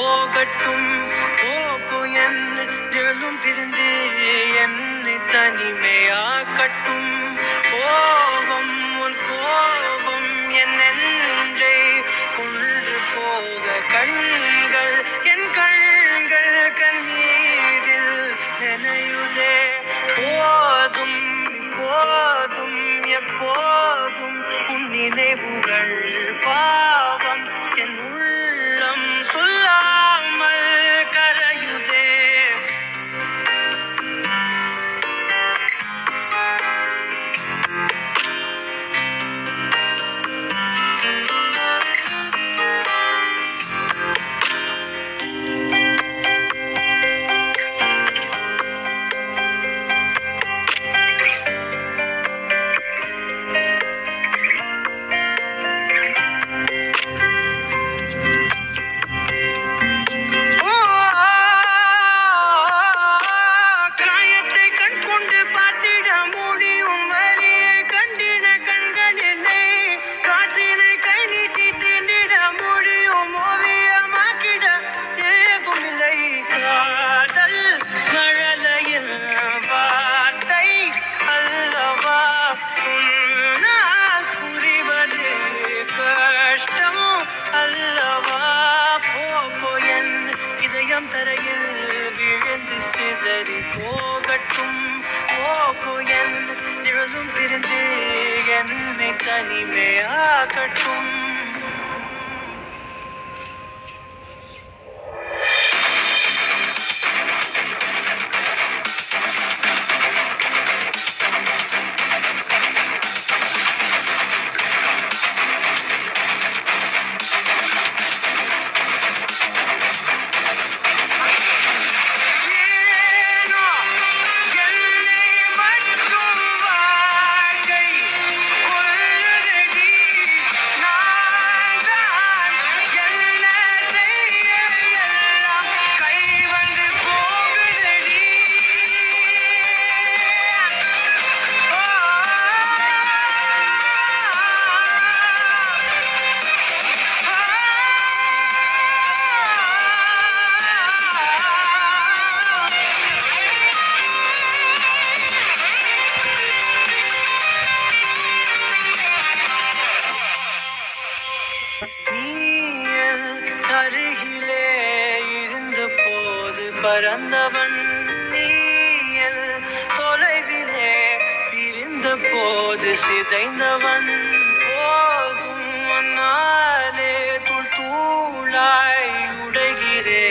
போகட்டும் போப்பு என்றும் பிரிந்து என்னை தனிமையாக்கட்டும். கோபம் உன் கோபம் என் நெஞ்சை கொன்று போக கண்கள் என் கண்கள் கண்ணீரில் நினையுதே. போதும் போதும் எப்போதும் உன் நினைவுகள் பாவம் என் உள்ளம் சொல்லாமல் கரையுதே. தரையில் விழுந்து சிதறி போகட்டும் போகு என் நிழலும் பிரிந்து என்னை தனிமையாகட்டும். அருகிலே இருந்த போது பறந்தவன் நீயல், தொலைவிலே பிரிந்த போது சிதைந்தவன். போதும் நாளே தூள் தூளாய் உடைகிறே